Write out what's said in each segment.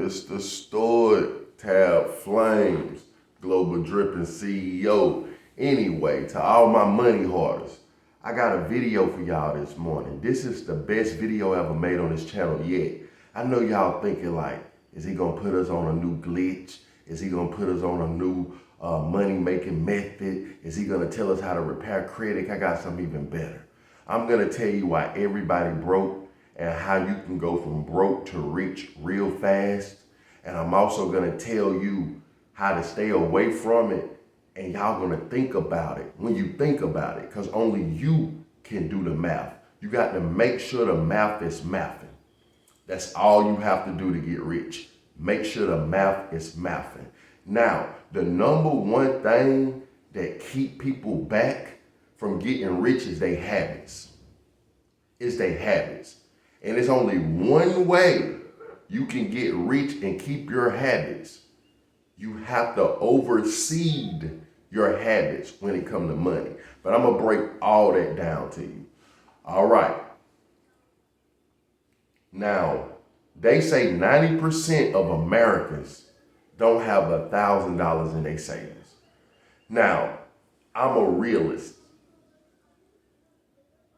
Mr. Stoic, Tab Flames, Global Dripping CEO. Anyway, to all my money hoarders, I got a video for y'all this morning. This is the best video ever made on this channel yet. I know y'all thinking like, is he gonna put us on a new glitch? Is he gonna put us on a new money-making method? Is he gonna tell us how to repair credit? I got something even better. I'm gonna tell you why everybody broke and how you can go from broke to rich real fast. And I'm also gonna tell you how to stay away from it, and y'all gonna think about it when you think about it, because only you can do the math. You got to make sure the math is mathing. That's all you have to do to get rich. Make sure the math is mathing. Now, the number one thing that keep people back from getting rich is their habits. It's their habits. And it's only one way you can get rich and keep your habits. You have to overseed your habits when it comes to money. But I'm going to break all that down to you. All right. Now, they say 90% of Americans don't have $1,000 in their savings. Now, I'm a realist.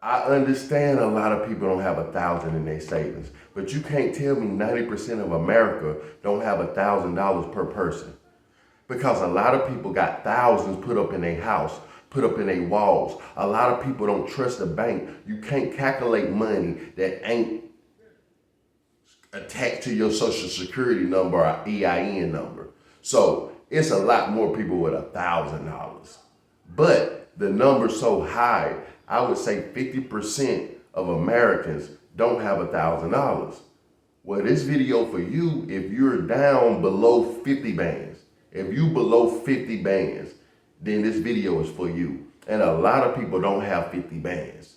I understand a lot of people don't have $1,000 in their savings, but you can't tell me 90% of America don't have $1,000 per person. Because a lot of people got thousands put up in their house, put up in their walls. A lot of people don't trust the bank. You can't calculate money that ain't attached to your social security number or EIN number. So it's a lot more people with $1,000. But the number's so high, I would say 50% of Americans don't have $1,000. Well, this video for you, if you're down below 50 bands, if you below 50 bands, then this video is for you. And a lot of people don't have 50 bands.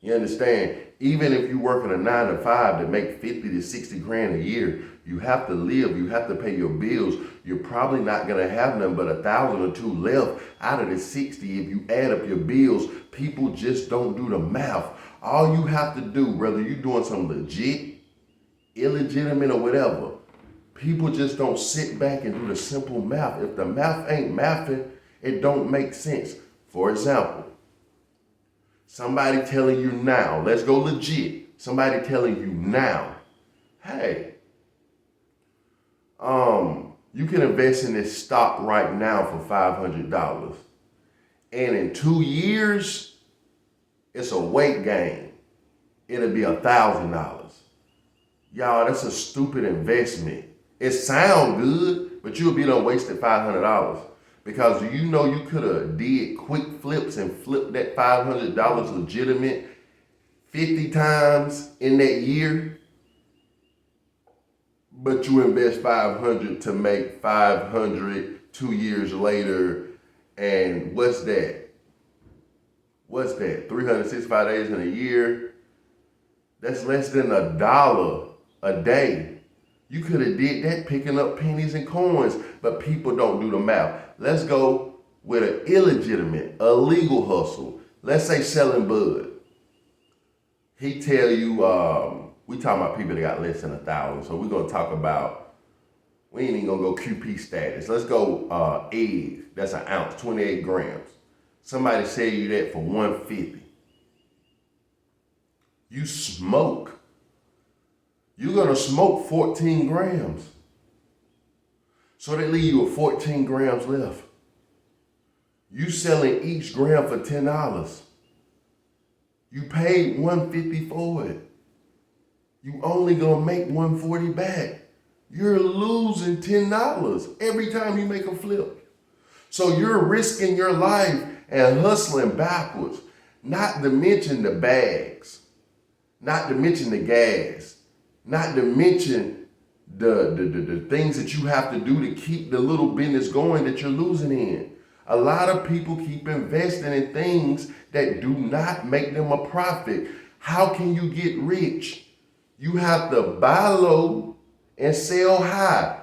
You understand? Even if you're working a 9 to 5 to make 50 to 60 grand a year, you have to live, you have to pay your bills. You're probably not gonna have nothing but 1,000 or 2 left out of the 60. If you add up your bills, people just don't do the math. All you have to do, whether you're doing something legit, illegitimate, or whatever, people just don't sit back and do the simple math. If the math ain't mathing, it don't make sense. For example, somebody telling you now, let's go legit. Somebody telling you now, hey, you can invest in this stock right now for $500. And in 2 years, it's a weight gain. It'll be $1,000. Y'all, that's a stupid investment. It sounds good, but you'll be done wasted $500. Because you know you could have did quick flips and flipped that $500 legitimate 50 times in that year, but you invest 500 to make 500 2 years later, and what's that? What's that? 365 days in a year? That's less than $1 a day. You could have did that picking up pennies and coins, but people don't do the math. Let's go with an illegitimate, illegal hustle. Let's say selling bud. He tell you, we talking about people that got less than 1,000. So we're gonna talk about, we ain't even gonna go QP status. Let's go egg, that's an ounce, 28 grams. Somebody sell you that for $150. You smoke. You're gonna smoke 14 grams. So they leave you with 14 grams left. You selling each gram for $10. You paid $150 for it. You only gonna make $140 back. You're losing $10 every time you make a flip. So you're risking your life and hustling backwards. Not to mention the bags, not to mention the gas, not to mention the things that you have to do to keep the little business going that you're losing in. A lot of people keep investing in things that do not make them a profit. How can you get rich? You have to buy low and sell high.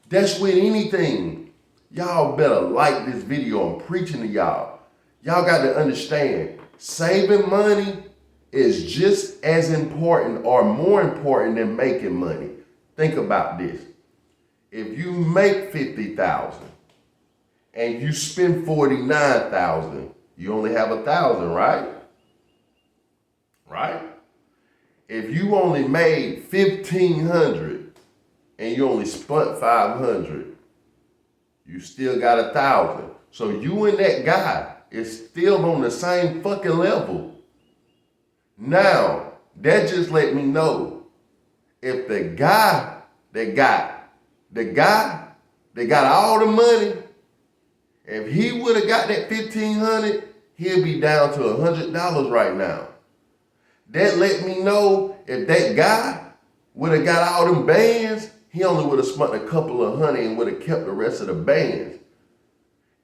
That's with anything. Y'all better like this video. I'm preaching to y'all. Y'all got to understand, saving money is just as important or more important than making money. Think about this. If you make 50,000 and you spend 49,000, you only have 1,000, right? Right? If you only made 1,500 and you only spent 500, you still got 1,000. So you and that guy is still on the same fucking level. Now, that just let me know if the guy that got all the money, if he would have got that 1,500, he'll be down to $100 right now. That let me know if that guy would have got all them bands, he only would have spent a couple of hundred and would have kept the rest of the bands.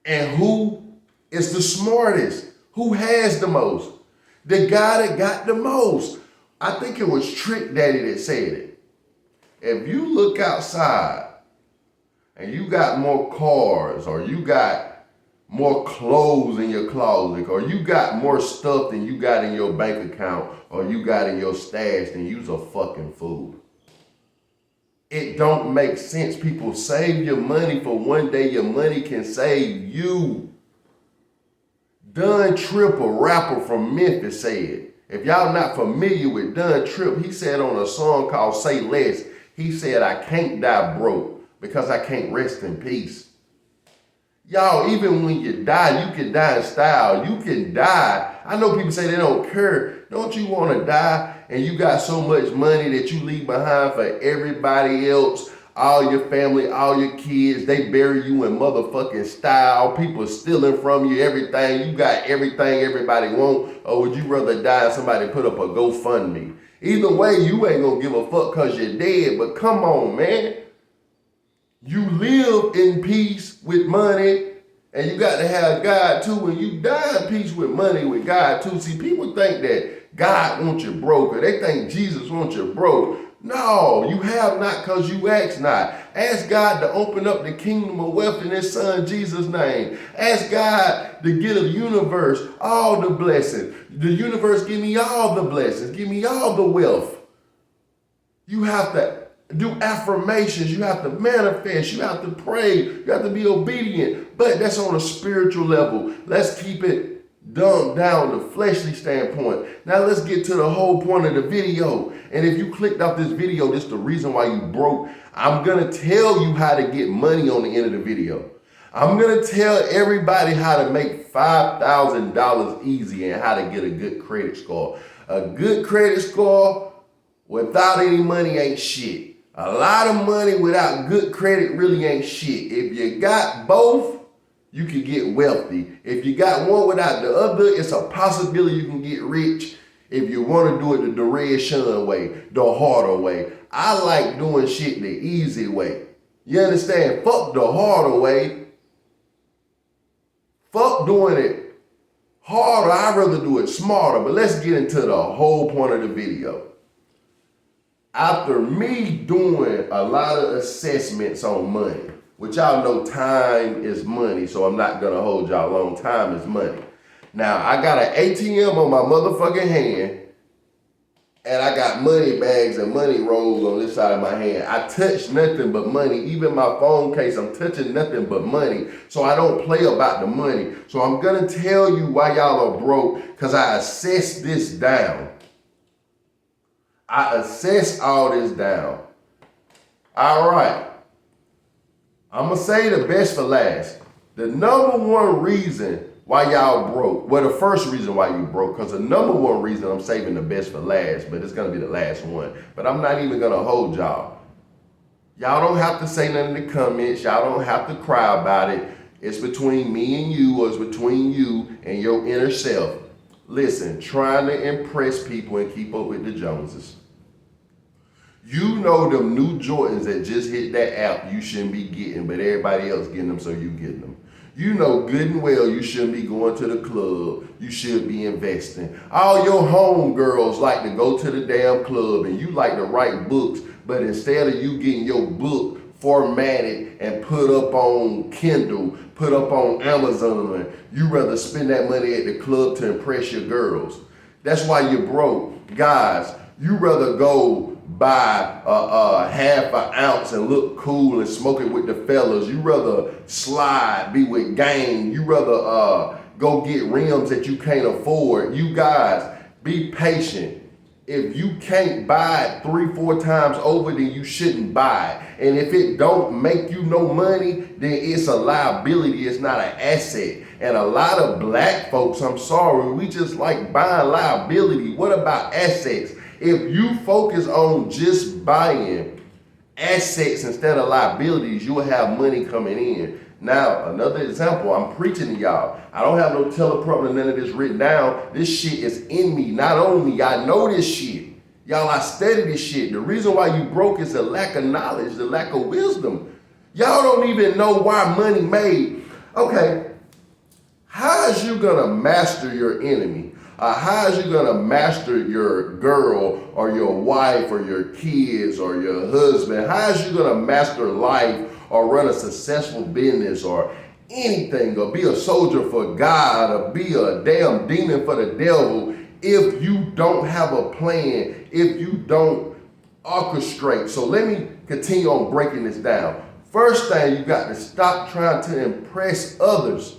And who is the smartest? Who has the most? The guy that got the most. I think it was Trick Daddy that said it. If you look outside and you got more cars, or you got more clothes in your closet, or you got more stuff than you got in your bank account, or you got in your stash, then you's a fucking fool. It don't make sense. People, save your money for one day your money can save you. Don Tripp, a rapper from Memphis, said, if y'all not familiar with Don Tripp, he said on a song called Say Less, he said, I can't die broke because I can't rest in peace. Y'all, even when you die, you can die in style. You can die. I know people say they don't care. Don't you want to die and you got so much money that you leave behind for everybody else, all your family, all your kids, they bury you in motherfucking style, people stealing from you, everything, you got everything everybody want, or would you rather die and somebody put up a GoFundMe? Either way, you ain't gonna give a fuck cause you're dead, but come on, man. You live in peace with money, and you got to have God too, and you die in peace with money with God too. See, people think that God wants you broke, or they think Jesus wants you broke. No, you have not because you ask not. Ask God to open up the kingdom of wealth in his son Jesus' name. Ask God to get a universe, all the blessings. The universe, give me all the blessings. Give me all the wealth. You have to do affirmations. You have to manifest. You have to pray. You have to be obedient. But that's on a spiritual level. Let's keep it dumbed down the fleshly standpoint. Now let's get to the whole point of the video. And if you clicked off this video, this is the reason why you broke. I'm gonna tell you how to get money on the end of the video. I'm gonna tell everybody how to make $5,000 easy and how to get a good credit score. A good credit score without any money ain't shit. A lot of money without good credit really ain't shit. If you got both, you can get wealthy. If you got one without the other, it's a possibility you can get rich if you want to do it the Red Sean way, the harder way. I like doing shit the easy way. You understand? Fuck the harder way. Fuck doing it harder. I'd rather do it smarter. But let's get into the whole point of the video. After me doing a lot of assessments on money, which y'all know time is money, so I'm not gonna hold y'all long. Time is money. Now, I got an ATM on my motherfucking hand, and I got money bags and money rolls on this side of my hand. I touch nothing but money. Even my phone case, I'm touching nothing but money. So I don't play about the money. So I'm gonna tell you why y'all are broke, because I assessed this down. I assessed all this down. All right. I'm going to say the best for last. The number one reason why y'all broke, well, the first reason why you broke, because the number one reason I'm saving the best for last, but it's going to be the last one. But I'm not even going to hold y'all. Y'all don't have to say nothing in the comments. Y'all don't have to cry about it. It's between me and you, or it's between you and your inner self. Listen, trying to impress people and keep up with the Joneses. You know them new Jordans that just hit that app you shouldn't be getting, but everybody else getting them, so you getting them. You know good and well you shouldn't be going to the club. You should be investing. All your homegirls like to go to the damn club, and you like to write books, but instead of you getting your book formatted and put up on Kindle, put up on Amazon, you rather spend that money at the club to impress your girls. That's why you're broke. Guys, you rather go buy a half an ounce and look cool and smoke it with the fellas. You rather slide, be with gang. You rather go get rims that you can't afford. You guys, be patient. If you can't buy it 3-4 times over, then you shouldn't buy it. And if it don't make you no money, then it's a liability. It's not an asset. And a lot of black folks, I'm sorry, we just like buying liability. What about assets? If you focus on just buying assets instead of liabilities, you will have money coming in. Now, another example, I'm preaching to y'all. I don't have no teleprompter, none of this written down. This shit is in me, not on me. I know this shit. Y'all, I study this shit. The reason why you broke is the lack of knowledge, the lack of wisdom. Y'all don't even know why money made. Okay, how is you gonna master your enemy? How is you gonna master your girl or your wife or your kids or your husband? How is you gonna master life or run a successful business or anything, or be a soldier for God, or be a damn demon for the devil, if you don't have a plan, if you don't orchestrate? So let me continue on breaking this down. First thing, you got to stop trying to impress others.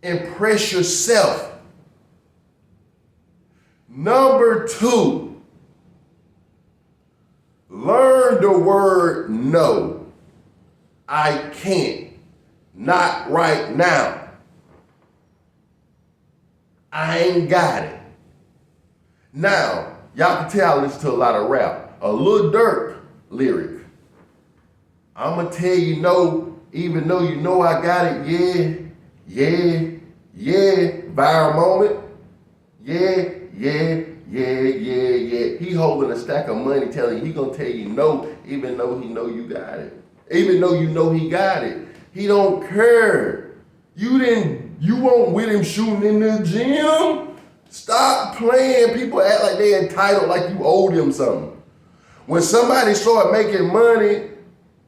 Impress yourself. Number 2, learn the word no. I can't. Not right now. I ain't got it. Now, y'all can tell I listen to a lot of rap. A Lil Durk lyric. I'ma tell you no, even though you know I got it. Yeah. Viral moment. Yeah. He holding a stack of money telling you he gonna tell you no, even though he know you got it. Even though you know he got it. He don't care. You weren't with him shooting in the gym. Stop playing. People act like they entitled, like you owe them something. When somebody start making money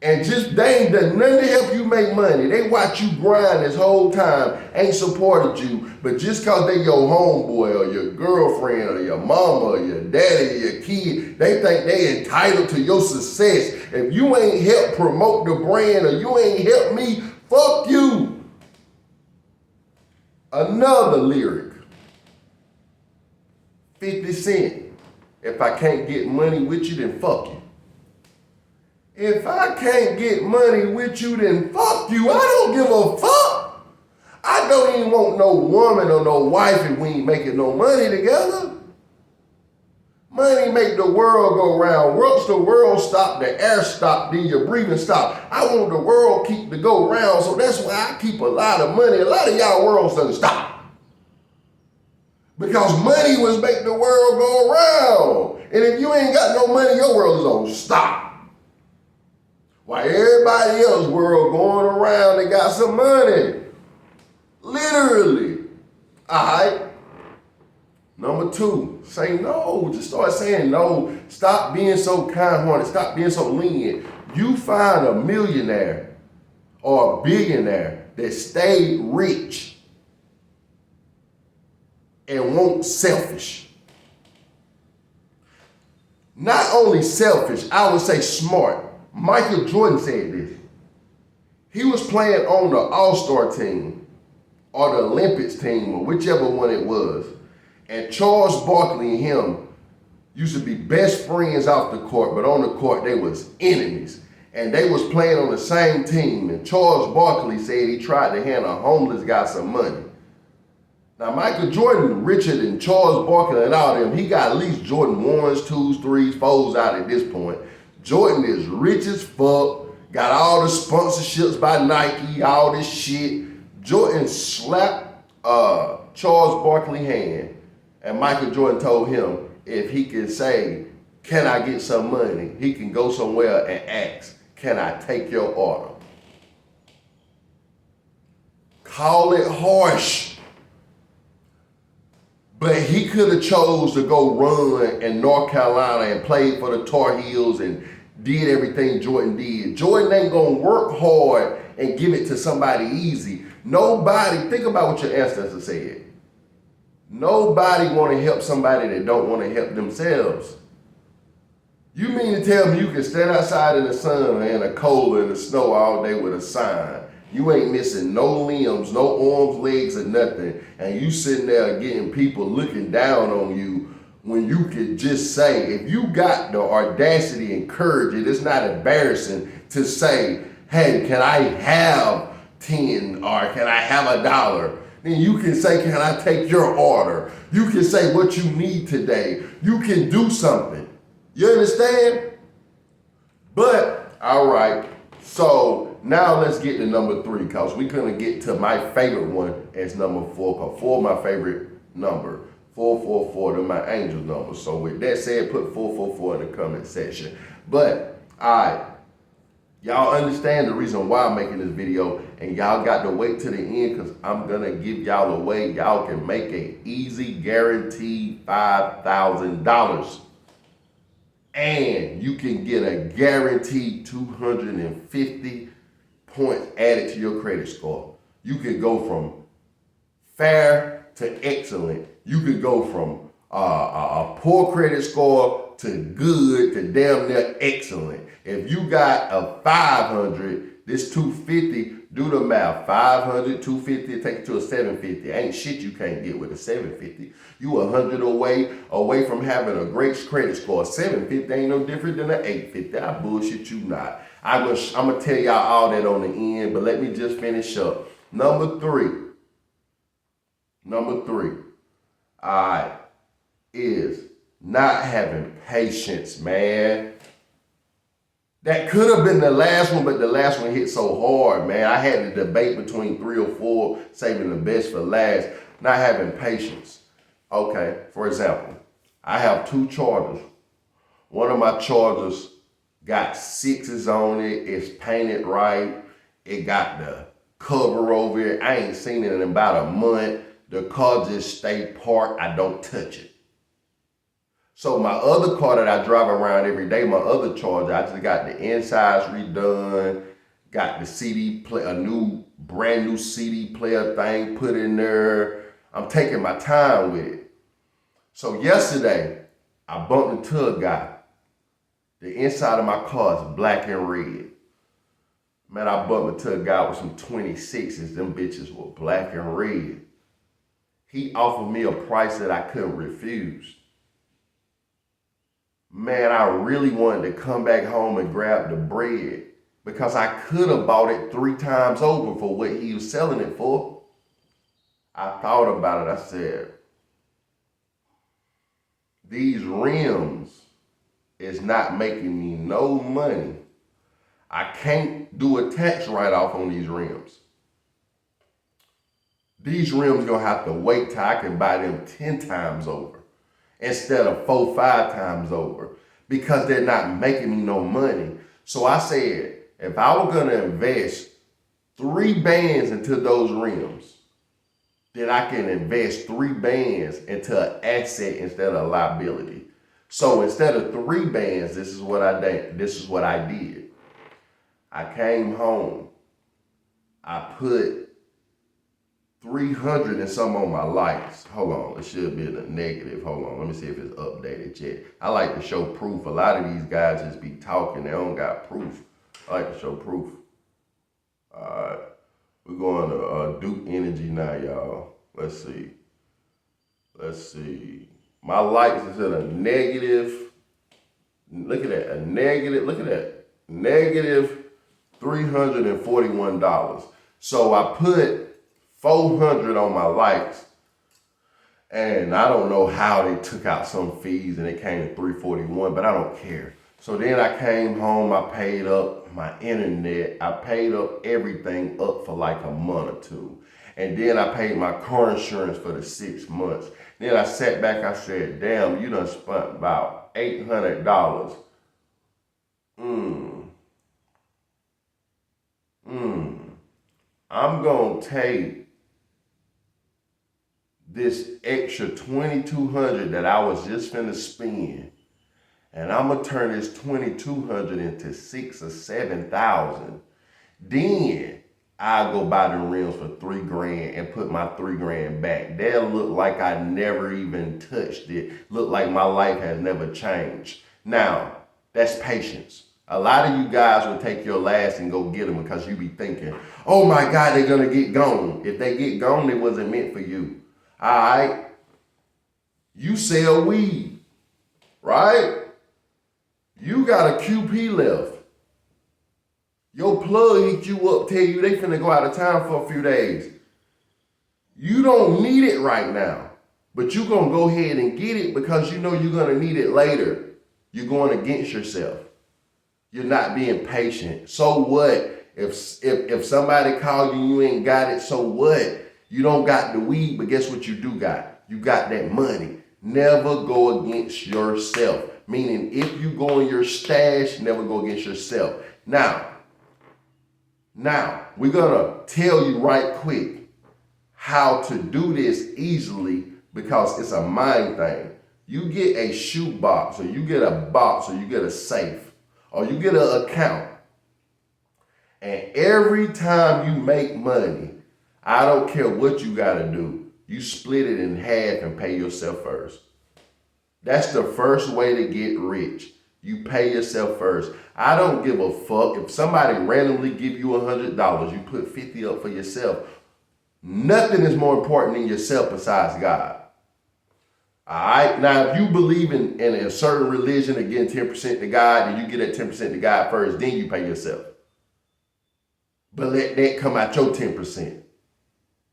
and they ain't done nothing to help you make money, they watch you grind this whole time, ain't supported you, but just cause they your homeboy or your girlfriend or your mama or your daddy or your kid, they think they entitled to your success. If you ain't help promote the brand or you ain't help me, fuck you. Another lyric. 50 Cent. If I can't get money with you, then fuck you. If I can't get money with you, then fuck you. I don't give a fuck. I don't even want no woman or no wife if we ain't making no money together. Money make the world go round. Once the world stop, the air stop, then your breathing stop. I want the world keep to go round, so that's why I keep a lot of money. A lot of y'all worlds doesn't stop. Because money was make the world go around. And if you ain't got no money, your world is gonna stop. While everybody else world going around, they got some money. Literally. All right. Number 2, say no. Just start saying no. Stop being so kind-hearted. Stop being so lenient. You find a millionaire or a billionaire that stayed rich and won't selfish. Not only selfish, I would say smart. Michael Jordan said this. He was playing on the All-Star team or the Olympics team or whichever one it was. And Charles Barkley and him used to be best friends off the court, but on the court they was enemies. And they was playing on the same team. And Charles Barkley said he tried to hand a homeless guy some money. Now Michael Jordan richer than Charles Barkley and all them. He got at least Jordan 1s, 2s, 3s, 4s out at this point. Jordan is rich as fuck, got all the sponsorships by Nike, all this shit. Jordan slapped Charles Barkley's hand, and Michael Jordan told him if he can say, can I get some money? He can go somewhere and ask, can I take your order? Call it harsh. But he could have chose to go run in North Carolina and play for the Tar Heels and did everything Jordan did. Jordan ain't gonna work hard and give it to somebody easy. Nobody, think about what your ancestors said. Nobody wanna help somebody that don't wanna help themselves. You mean to tell me you can stand outside in the sun and the cold and the snow all day with a sign? You ain't missing no limbs, no arms, legs, or nothing. And you sitting there getting people looking down on you when you could just say, if you got the audacity and courage, it's not embarrassing to say, hey, can I have 10 or can I have $1? Then you can say, can I take your order? You can say what you need today. You can do something. You understand? But, all right, so now let's get to number 3, because we're going to get to my favorite one as number 4, because 4 my favorite number. 444 to my angel number. So with that said, put 444 in the comment section. But, all right, y'all understand the reason why I'm making this video, and y'all got to wait to the end, because I'm going to give y'all a way y'all can make an easy, guaranteed $5,000. And you can get a guaranteed 250 points added to your credit score. You could go from fair to excellent. You could go from a poor credit score to good to damn near excellent. If you got a 500, this 250, do the math. 500, 250, take it to a 750. Ain't shit you can't get with a 750. You 100 away from having a great credit score. 750 ain't no different than an 850. I bullshit you not. I'm gonna tell y'all all that on the end, but let me just finish up. Number three, all right, is not having patience, man. That could have been the last one, but the last one hit so hard, man. I had to debate between 3 or 4, saving the best for last. Not having patience. Okay, for example, I have 2 Chargers. One of my Chargers got 6s on it. It's painted right. It got the cover over it. I ain't seen it in about a month. The car just stay parked. I don't touch it. So my other car that I drive around every day, my other Charger, I just got the insides redone, got the CD player, a new, brand new CD player thing put in there. I'm taking my time with it. So yesterday, I bumped into a guy. The inside of my car is black and red. Man, I bumped into a guy with some 26s. Them bitches were black and red. He offered me a price that I couldn't refuse. Man, I really wanted to come back home and grab the bread, because I could have bought it 3 times over for what he was selling it for. I thought about it. I said, these rims is not making me no money. I can't do a tax write-off on these rims. These rims gonna have to wait till I can buy them 10 times over instead of 4, 5 times over, because they're not making me no money. So I said, if I were gonna invest 3 bands into those rims, then I can invest 3 bands into an asset instead of a liability. So instead of 3 bands, this is what I did. I came home. I put 300 and some on my lights. Hold on, it should be in the negative. Hold on, let me see if it's updated yet. I like to show proof. A lot of these guys just be talking, they don't got proof. I like to show proof. All right, we're going to Duke Energy now, y'all. Let's see. My lights is at a negative. Look at that, negative $341. So I put 400 on my lights, and I don't know how they took out some fees and it came to 341, but I don't care. So then I came home, I paid up my internet, I paid up everything up for like a month or 2. And then I paid my car insurance for the 6 months. Then I sat back, I said, damn, you done spent about $800. I'm gonna take this extra $2,200 that I was just finna spend, and I'm gonna turn this $2,200 into $6,000 or $7,000. Then I'll go buy the rims for $3,000 and put my $3,000 back. They'll look like I never even touched it. Look like my life has never changed. Now, That's patience. A lot of you guys will take your last and go get them because you be thinking, oh my God, they're going to get gone. If they get gone, it wasn't meant for you. All right? You sell weed, right? You got a QP left. Your plug hit you up, tell you they finna go out of town for a few days. You don't need it right now, but you gonna go ahead and get it because you know you're gonna need it later. You're going against yourself. You're not being patient. So what? If somebody call you, you ain't got it, so what? You don't got the weed, but guess what you do got? You got that money. Never go against yourself. Meaning if you go in your stash, never go against yourself. Now, we're gonna tell you right quick how to do this easily because it's a mind thing. You get a shoe box, or you get a box, or you get a safe, or you get an account. And every time you make money, I don't care what you gotta do, you split it in half and pay yourself first. That's the first way to get rich. You pay yourself first. I don't give a fuck if somebody randomly give you $100, you put 50 up for yourself. Nothing is more important than yourself besides God. All right. Now, if you believe in a certain religion and getting 10% to God, then you get that 10% to God first, then you pay yourself. But let that come out your 10%.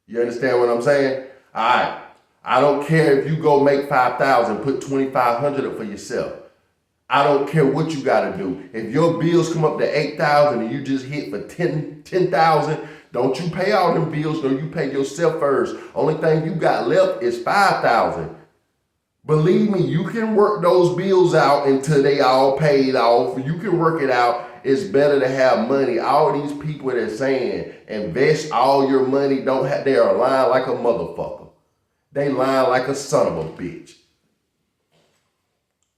You understand what I'm saying? All right. I don't care if you go make 5,000, put 2,500 up for yourself. I don't care what you got to do. If your bills come up to 8,000 and you just hit for 10,000, don't you pay all them bills, no, you pay yourself first. Only thing you got left is 5,000. Believe me, you can work those bills out until they all paid off. You can work it out. It's better to have money. All these people that are saying invest all your money, they are lying like a motherfucker. They lying like a son of a bitch.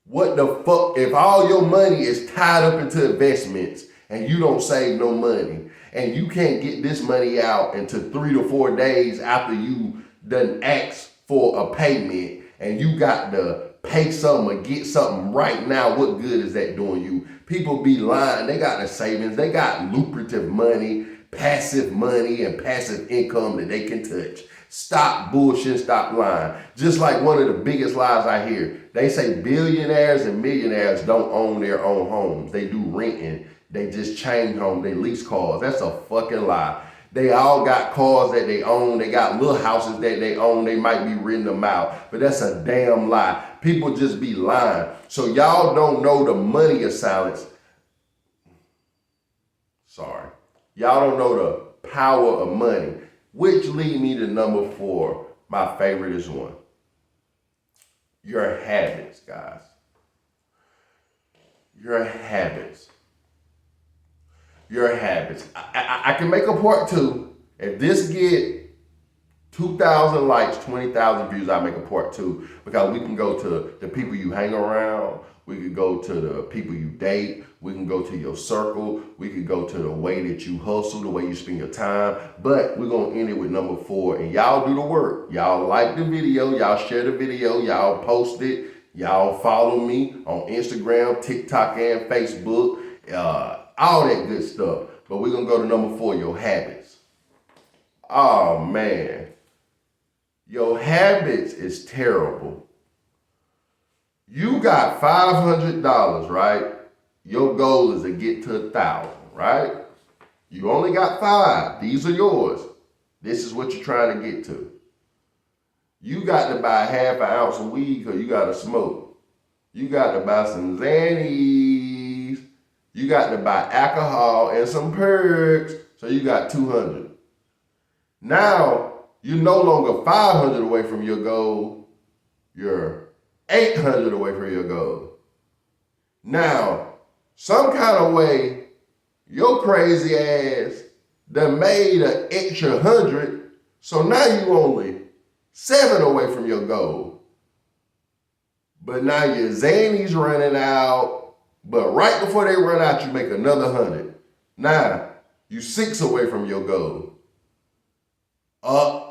What the fuck? If all your money is tied up into investments and you don't save no money and you can't get this money out into 3 to 4 days after you done asked for a payment and you got to pay something or get something right now, what good is that doing you? People be lying. They got the savings. They got lucrative money, passive money, and passive income that they can touch. Stop bullshit, stop lying. Just like one of the biggest lies I hear. They say billionaires and millionaires don't own their own homes. They do renting. They just chain home. They lease cars. That's a fucking lie. They all got cars that they own. They got little houses that they own. They might be renting them out. But that's a damn lie. People just be lying. So y'all don't know the money of silence. Sorry. Y'all don't know the power of money. Which lead me to number 4. My favorite is one. Your habits, guys. Your habits. Your habits. I can make a part 2. If this get 2,000 likes, 20,000 views, I'll make a part 2. Because we can go to the people you hang around. We could go to the people you date. We can go to your circle. We could go to the way that you hustle, the way you spend your time. But we're going to end it with number 4. And y'all do the work. Y'all like the video. Y'all share the video. Y'all post it. Y'all follow me on Instagram, TikTok, and Facebook. All that good stuff. But we're going to go to number 4, your habits. Oh, man. Your habits is terrible. You got $500, right? Your goal is to get to 1,000, right? You only got 5. These are yours. This is what you're trying to get to. You got to buy half an ounce of weed because you got to smoke. You got to buy some Xannies. You got to buy alcohol and some perks. So you got 200. Now, you're no longer 500 away from your goal. You're 800 away from your goal. Now, some kind of way, your crazy ass done made an extra 100, so now you only 7 away from your goal. But now your Xannies running out, but right before they run out, you make another 100. Now, you 6 away from your goal.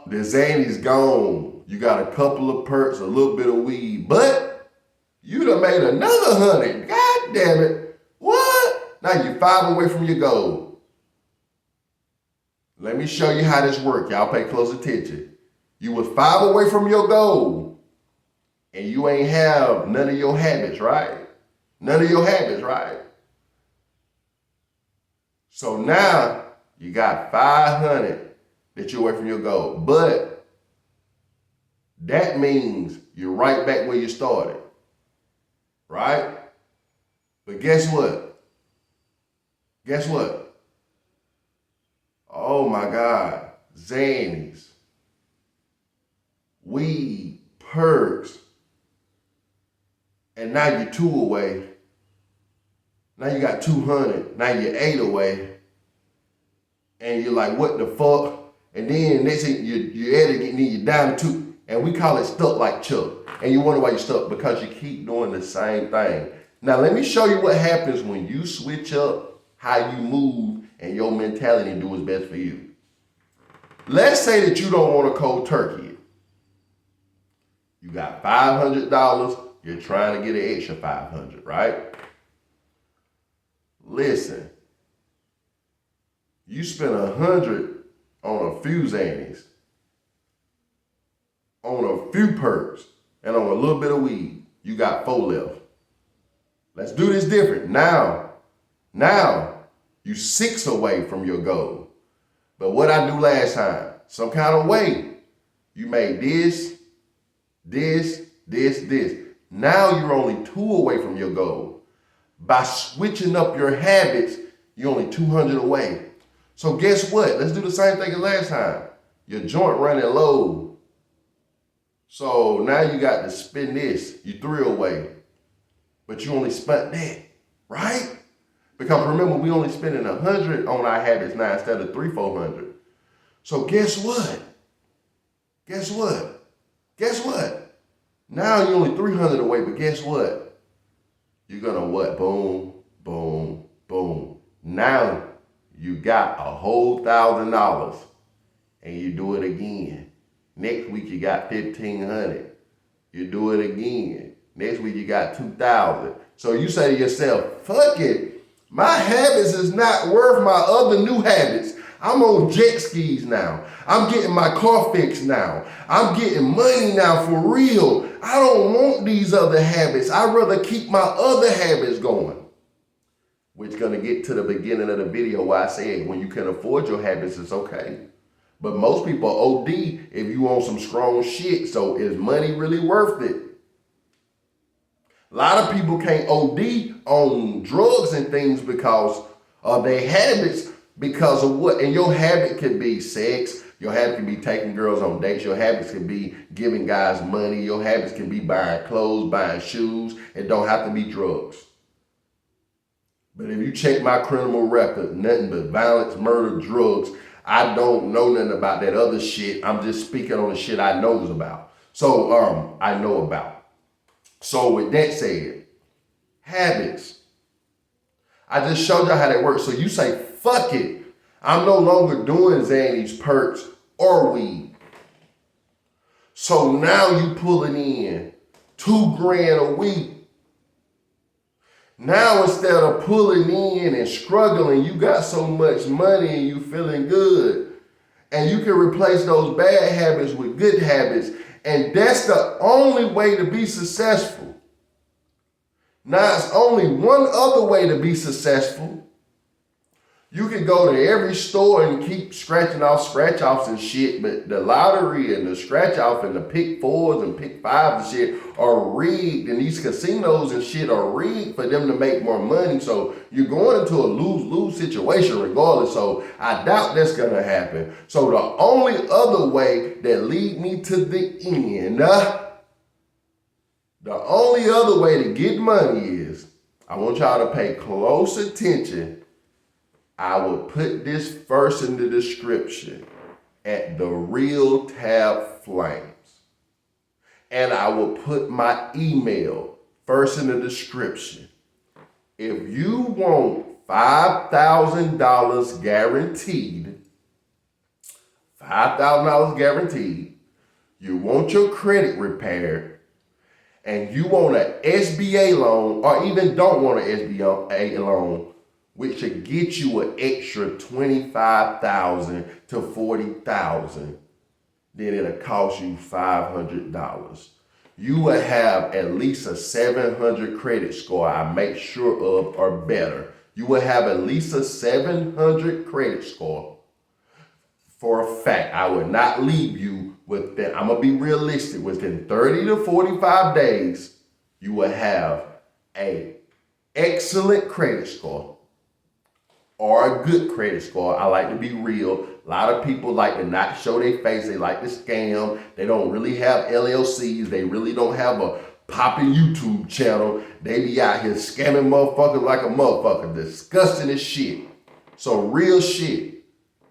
The Xannies gone. You got a couple of perks, a little bit of weed, but you done made another 100. God damn it. Now you're 5 away from your goal. Let me show you how this works. Y'all pay close attention. You was 5 away from your goal, and you ain't have none of your habits, right? None of your habits, right? So now you got 500 that you're away from your goal. But that means you're right back where you started, right? But guess what? Guess what? Oh my God, Xannies, weed, perks, and now you're 2 away. Now you got 200. Now you're 8 away. And you're like, what the fuck? And then next thing you're at it again, then you're down to 2. And we call it stuck like Chuck. And you wonder why you're stuck, because you keep doing the same thing. Now let me show you what happens when you switch up how you move and your mentality and do what's best for you. Let's say that you don't want a cold turkey. You got $500. You're trying to get an extra 500, right? Listen, you spend 100 on a few Xannies, on a few perks, and on a little bit of weed. You got 4 left. Let's do this different. Now you 6 away from your goal. But what I do last time, some kind of way, you made this. Now you're only 2 away from your goal. By switching up your habits, you're only 200 away. So guess what? Let's do the same thing as last time. Your joint running low. So now you got to spend this. You 3 away. But you only spent that, right? Because remember, we only spending 100 on our habits now instead of 300-400. So guess what? Guess what? Guess what? Now you're only 300 away, but guess what? You're gonna what? Boom, boom, boom. Now you got a whole $1,000 and you do it again. Next week you got 1,500. You do it again. Next week you got 2,000. So you say to yourself, fuck it. My habits is not worth my other new habits. I'm on jet skis now. I'm getting my car fixed now. I'm getting money now for real. I don't want these other habits. I'd rather keep my other habits going. Which gonna get to the beginning of the video where I said when you can afford your habits, it's okay. But most people OD if you want some strong shit. So is money really worth it? A lot of people can't OD on drugs and things because of their habits, because of what? And your habit could be sex. Your habit can be taking girls on dates. Your habits can be giving guys money. Your habits can be buying clothes, buying shoes. It don't have to be drugs. But if you check my criminal record, nothing but violence, murder, drugs. I don't know nothing about that other shit. I'm just speaking on the shit I knows about. So I know about. So with that said, habits. I just showed you how that works. So you say, fuck it. I'm no longer doing Xannies, perks, or weed. So now you pulling in $2,000 a week. Now instead of pulling in and struggling, you got so much money and you feeling good. And you can replace those bad habits with good habits. And that's the only way to be successful. Now, it's only one other way to be successful. You can go to every store and keep scratching off scratch-offs and shit, but the lottery and the scratch-off and the pick 4s and pick 5s and shit are rigged, and these casinos and shit are rigged for them to make more money. So you're going into a lose-lose situation regardless. So I doubt that's gonna happen. So the only other way that lead me to the end, the only other way to get money is, I want y'all to pay close attention. I will put this first in the description at The Real Tab Flames. And I will put my email first in the description. If you want $5,000 guaranteed, $5,000 guaranteed, you want your credit repaired, and you want an SBA loan, or even don't want an SBA loan, which should get you an extra $25,000 to $40,000, then it'll cost you $500. You will have at least a 700 credit score, I make sure of, or better. You will have at least a 700 credit score. For a fact, I would not leave you within, I'm gonna be realistic, within 30 to 45 days, you will have a excellent credit score or a good credit score. I like to be real. A lot of people like to not show their face. They like to scam. They don't really have LLCs. They really don't have a popping YouTube channel. They be out here scamming motherfuckers like a motherfucker. Disgusting as shit. So real shit.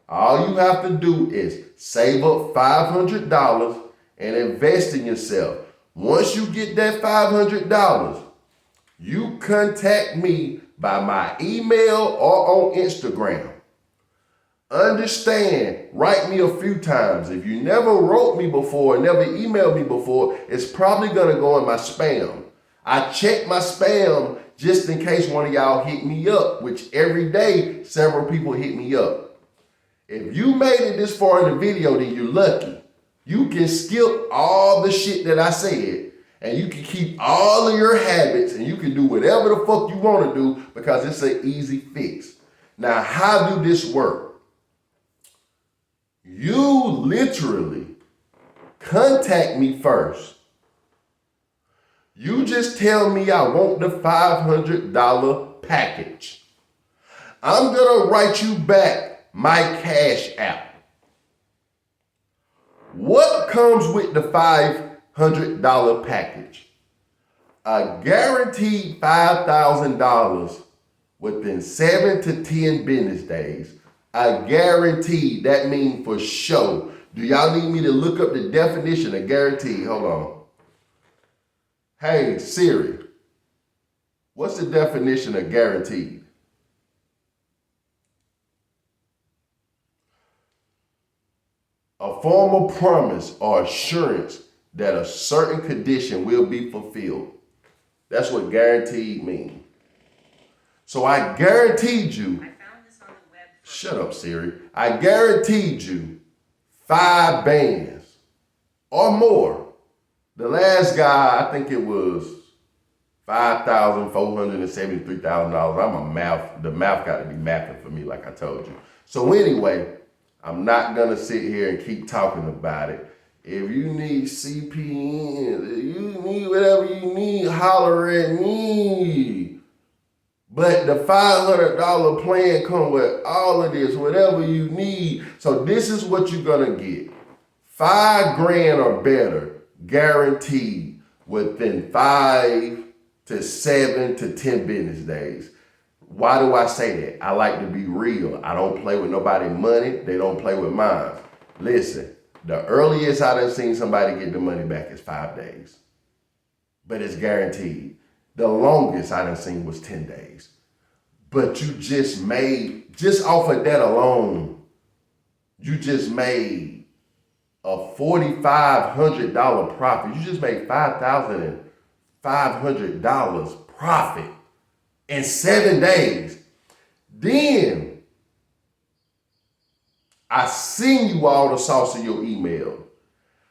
All you have to do is save up $500 and invest in yourself. Once you get that $500, you contact me by my email or on Instagram. Understand, write me a few times. If you never wrote me before, never emailed me before, it's probably gonna go in my spam. I check my spam just in case one of y'all hit me up, which every day several people hit me up. If you made it this far in the video, then you're lucky. You can skip all the shit that I said, and you can keep all of your habits, and you can do whatever the fuck you want to do because it's an easy fix. Now, how do this work? You literally contact me first. You just tell me I want the $500 package. I'm gonna write you back my Cash App. What comes with the $500 package? A guaranteed $5,000 within 7 to 10 business days. A guaranteed, that means for sure. Do y'all need me to look up the definition of guaranteed? Hold on. Hey, Siri, what's the definition of guaranteed? A formal promise or assurance that a certain condition will be fulfilled. That's what guaranteed means. So I guaranteed you, I found this on the web. Shut up, Siri. I guaranteed you 5 bands or more. The last guy, I think it was $5,473,000. The math got to be mathing for me, like I told you. So anyway, I'm not gonna sit here and keep talking about it. If you need CPN, if you need whatever you need, holler at me. But the $500 plan come with all of this, whatever you need. So this is what you're gonna get. $5,000 or better, guaranteed within 5 to 7 to 10 business days. Why do I say that? I like to be real. I don't play with nobody's money. They don't play with mine. Listen, the earliest I done seen somebody get the money back is 5 days. But it's guaranteed. The longest I done seen was 10 days. But you just made, just off of that alone, you just made a $4,500 profit. You just made $5,500 profit in 7 days. Then I send you all the sauce in your email.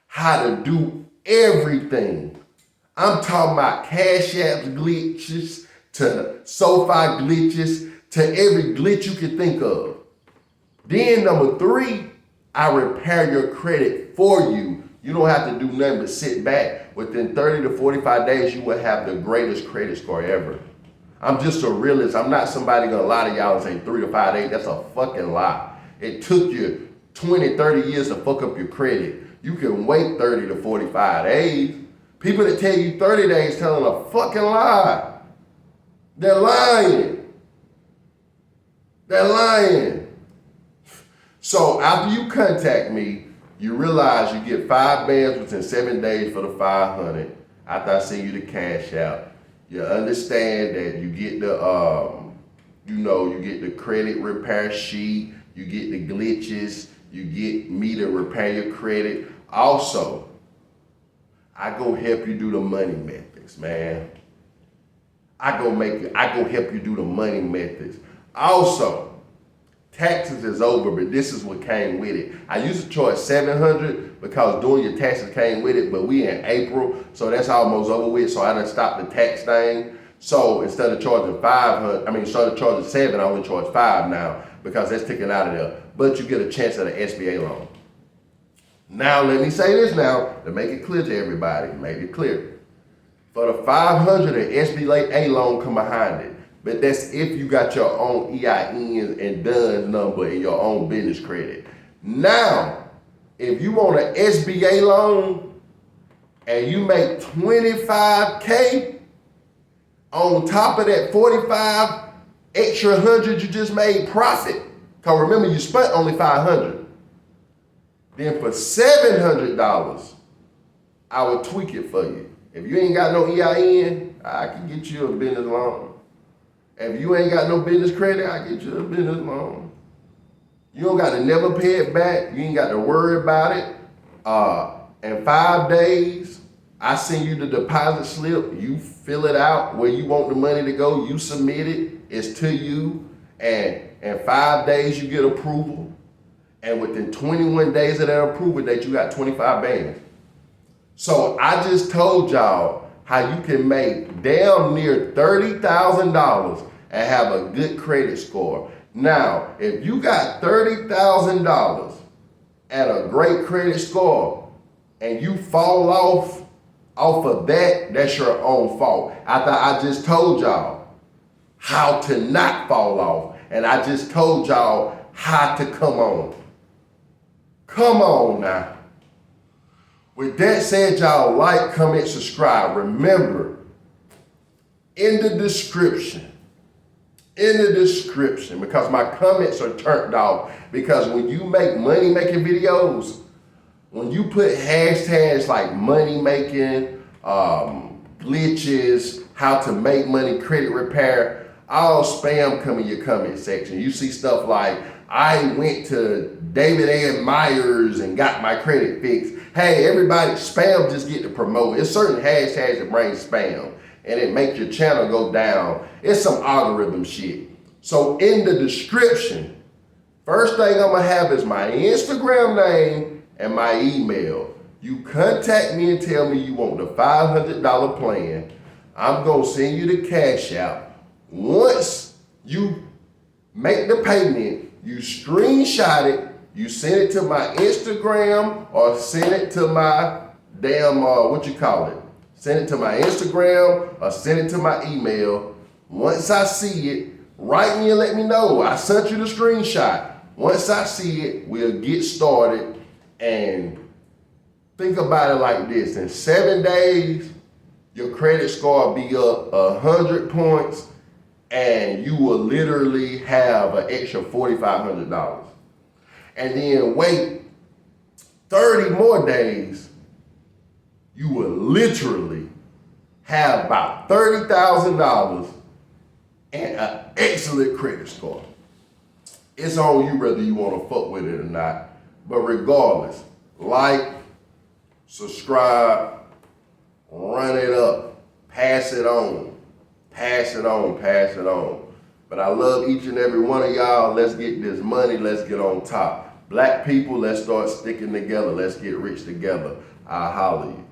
How to do everything. I'm talking about Cash App glitches to SoFi glitches to every glitch you can think of. Then number 3, I repair your credit for you. You don't have to do nothing but sit back. Within 30 to 45 days, you will have the greatest credit score ever. I'm just a realist. I'm not somebody gonna lie to y'all and say 3 to 5 days. That's a fucking lie. It took you 20, 30 years to fuck up your credit. You can wait 30 to 45 days. People that tell you 30 days telling a fucking lie. They're lying. They're lying. So after you contact me, you realize you get 5 bands within 7 days for the 500. After I send you the Cash App. You understand that you get the, you get the credit repair sheet, you get the glitches, you get me to repair your credit. Also, I go help you do the money methods, man. I go help you do the money methods. Also, taxes is over, but this is what came with it. I used to charge $700 because doing your taxes came with it, but we in April, so that's almost over with. So I done stopped the tax thing. So instead of charging instead of charging $7, I only charge $5 now because that's taken out of there. But you get a chance at an SBA loan. Now let me say this now to make it clear to everybody. Make it clear. For the $500, an SBA loan come behind it. But that's if you got your own EIN and DUNS number and your own business credit. Now, if you want an SBA loan and you make $25K on top of that 45 extra 100 you just made profit, because remember you spent only $500. Then for $700, I would tweak it for you. If you ain't got no EIN, I can get you a business loan. If you ain't got no business credit, I get you a business loan. You don't got to never pay it back. You ain't got to worry about it. In 5 days, I send you the deposit slip. You fill it out where you want the money to go. You submit it. It's to you. And in 5 days, you get approval. And within 21 days of that approval date, you got 25 bands. So I just told y'all how you can make damn near $30,000 and have a good credit score. Now, if you got $30,000 and a great credit score and you fall off of that, that's your own fault. After I just told y'all how to not fall off, and I just told y'all how to come on. Come on now. With that said, y'all like, comment, subscribe. Remember, in the description, because my comments are turned off, because when you make money making videos, when you put hashtags like money making, glitches, how to make money, credit repair, all spam come in your comment section. You see stuff like, I went to David A. Myers and got my credit fixed. Hey, everybody, spam just get to promote. It's certain hashtags that bring spam and it makes your channel go down. It's some algorithm shit. So in the description, first thing I'm gonna have is my Instagram name and my email. You contact me and tell me you want the $500 plan. I'm gonna send you the cash out. Once you make the payment, you screenshot it, you send it to my Instagram or send it to my send it to my Instagram or send it to my email. Once I see it, write me and let me know. I sent you the screenshot. Once I see it, we'll get started. And think about it like this. In 7 days, your credit score will be up 100 points and you will literally have an extra $4,500. And then wait 30 more days, you will literally have about $30,000 and an excellent credit score. It's on you whether you want to fuck with it or not. But regardless, like, subscribe, run it up, pass it on, pass it on, pass it on. But I love each and every one of y'all. Let's get this money. Let's get on top. Black people, let's start sticking together. Let's get rich together. I'll holler you.